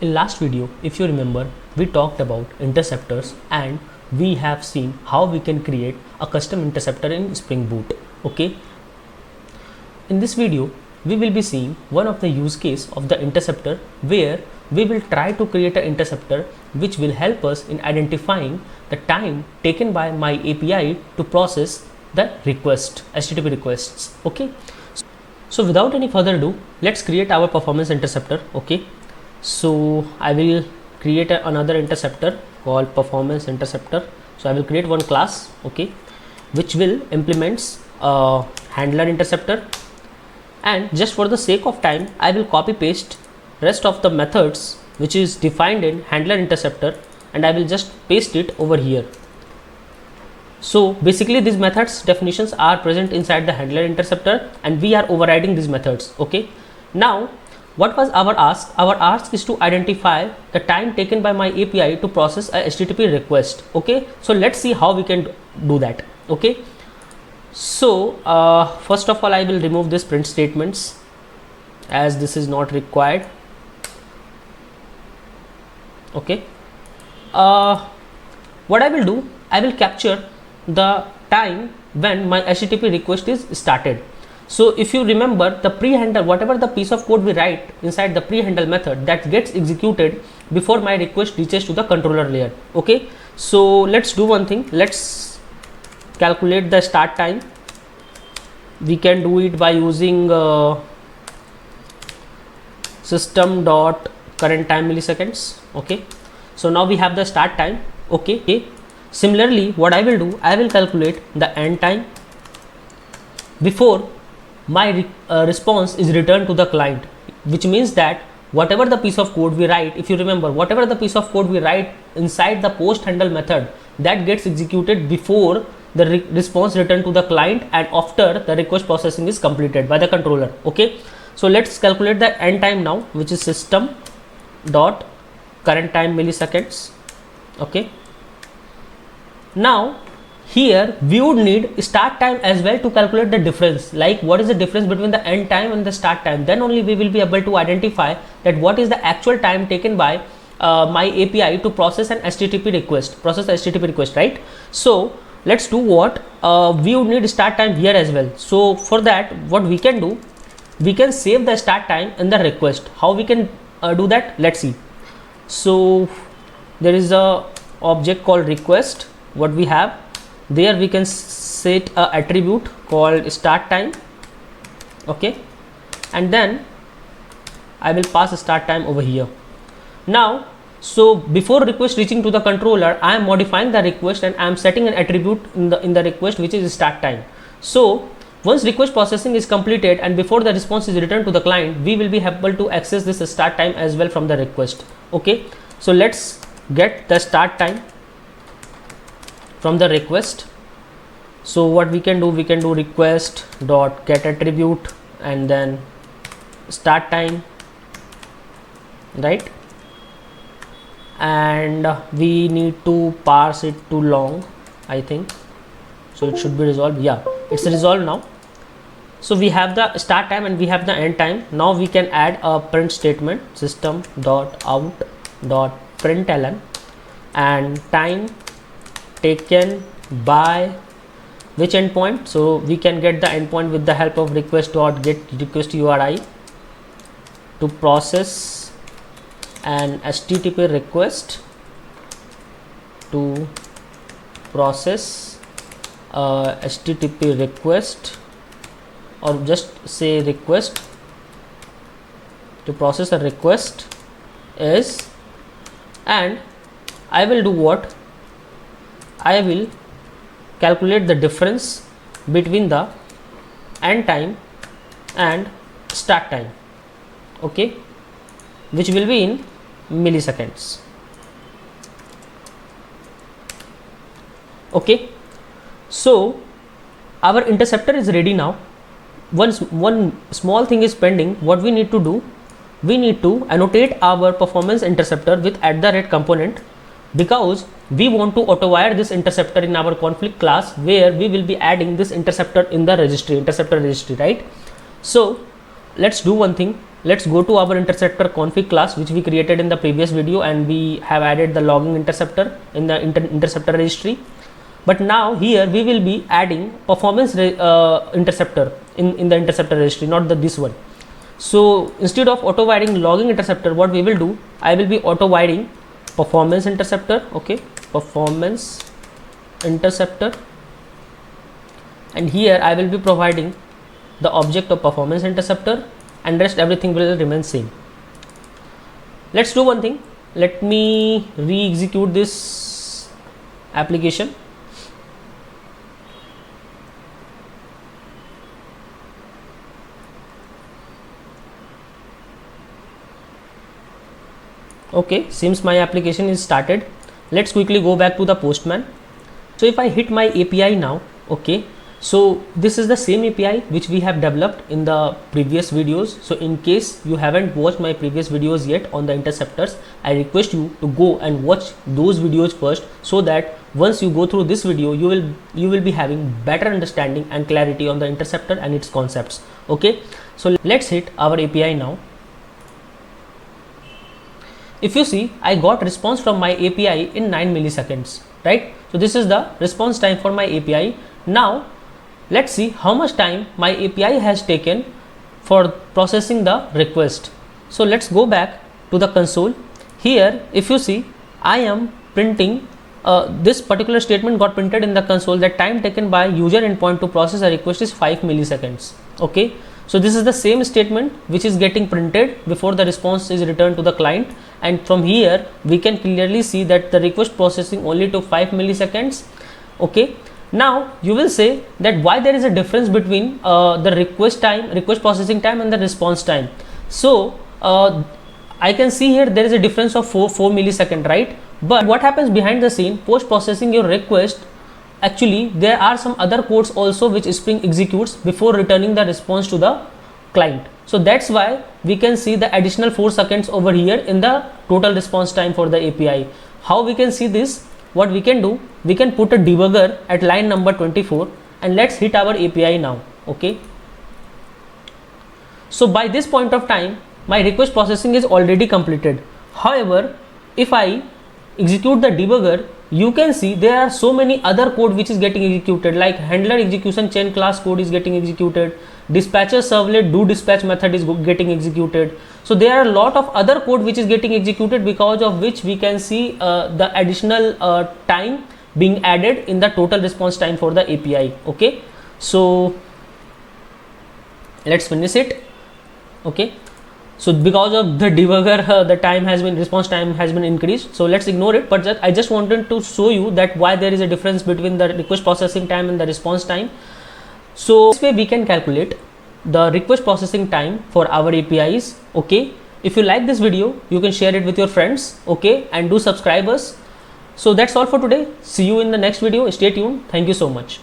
In last video, if you remember, we talked about interceptors and we have seen how we can create a custom interceptor in Spring Boot. Okay. In this video, we will be seeing one of the use case of the interceptor where we will try to create an interceptor which will help us in identifying the time taken by my API to process the request, HTTP requests. Okay. So without any further ado, let's create our performance interceptor. Okay. So I will create another interceptor called performance interceptor. So I will create one class, okay, which will implements a handler interceptor, and just for the sake of time I will copy paste rest of the methods which is defined in handler interceptor, and I will just paste it over here. So basically these methods definitions are present inside the handler interceptor and we are overriding these methods. Okay, now what was our ask? Our ask is to identify the time taken by my API to process a HTTP request. Okay, so let's see how we can do that. Okay, so first of all I will remove this print statements as this is not required. Okay, what I will do, I will capture the time when my HTTP request is started. So if you remember, the pre-handle, whatever the piece of code we write inside the pre-handle method, that gets executed before my request reaches to the controller layer. Okay, so let's do one thing. Let's calculate the start time. We can do it by using system.current_time milliseconds. Okay, so now we have the start time. Okay, similarly what I will do, I will calculate the end time before my response is returned to the client, which means that whatever the piece of code we write, if you remember, whatever the piece of code we write inside the post handle method, that gets executed before the response returned to the client and after the request processing is completed by the controller. Okay, so let's calculate the end time now, which is system.current_time milliseconds. Okay, now here we would need start time as well to calculate the difference, like what is the difference between the end time and the start time. Then only we will be able to identify that what is the actual time taken by my API to process an HTTP request, right? So let's do what, we would need start time here as well. So for that, what we can do, we can save the start time in the request. How we can do that? Let's see. So there is a object called request. What we have there, we can set a attribute called start time. Okay, and then I will pass start time over here. Now, so before request reaching to the controller, I am modifying the request and I am setting an attribute in the request which is start time. So once request processing is completed and before the response is returned to the client, we will be able to access this start time as well from the request. Okay, so let's get the start time from the request. So what we can do, we can do request dot get attribute and then start time, right? And we need to parse it too long, I think. So it should be resolved. Yeah, it's resolved now. So we have the start time and we have the end time. Now we can add a print statement, system.out.println, and time taken by which endpoint. So we can get the endpoint with the help of request.get request URI to process an HTTP request, to process HTTP request, or just say request, to process a request is, and I will do what, I will calculate the difference between the end time and start time. Okay, which will be in milliseconds. Okay, so our interceptor is ready now. One small thing is pending. What we need to do, we need to annotate our performance interceptor with @component, because we want to auto-wire this interceptor in our conflict class, where we will be adding this interceptor in the registry, interceptor registry, right? So let's do one thing. let's go to our interceptor config class which we created in the previous video, and we have added the logging interceptor in the interceptor registry. But now here we will be adding performance interceptor in the interceptor registry, not this one. So instead of auto wiring logging interceptor, what we will do, I will be auto wiring performance interceptor. Okay, performance interceptor, and here I will be providing the object of performance interceptor, and rest everything will remain same. Let's do one thing. Let me re-execute this application. Okay, seems my application is started. Let's quickly go back to the Postman. So if I hit my API now, okay, so this is the same API which we have developed in the previous videos. So in case you haven't watched my previous videos yet on the interceptors, I request you to go and watch those videos first, so that once you go through this video, you will be having better understanding and clarity on the interceptor and its concepts. Okay, so let's hit our API now. If you see, I got response from my API in 9 milliseconds, right? So this is the response time for my API. Now let's see how much time my API has taken for processing the request. So let's go back to the console. Here if you see, I am printing this particular statement got printed in the console, that time taken by user endpoint to process a request is 5 milliseconds. Okay, so this is the same statement which is getting printed before the response is returned to the client, and from here we can clearly see that the request processing only took 5 milliseconds. Okay, now you will say that why there is a difference between the request processing time and the response time. So I can see here there is a difference of 4 milliseconds, right? But what happens behind the scene, post processing your request, actually there are some other codes also which Spring executes before returning the response to the client. So that's why we can see the additional 4 seconds over here in the total response time for the API. How we can see this? What we can do, we can put a debugger at line number 24, and let's hit our API now. Okay, so by this point of time my request processing is already completed. However, if I execute the debugger, you can see there are so many other code which is getting executed, like handler execution chain class code is getting executed, dispatcher servlet do dispatch method is getting executed. So there are a lot of other code which is getting executed, because of which we can see the additional time being added in the total response time for the API. Okay, so let's finish it. Okay, so because of the debugger the response time has been increased, so let's ignore it. But I just wanted to show you that why there is a difference between the request processing time and the response time. So this way we can calculate the request processing time for our APIs. Okay, if you like this video, you can share it with your friends. Okay, and do subscribe us. So that's all for today. See you in the next video. Stay tuned. Thank you so much.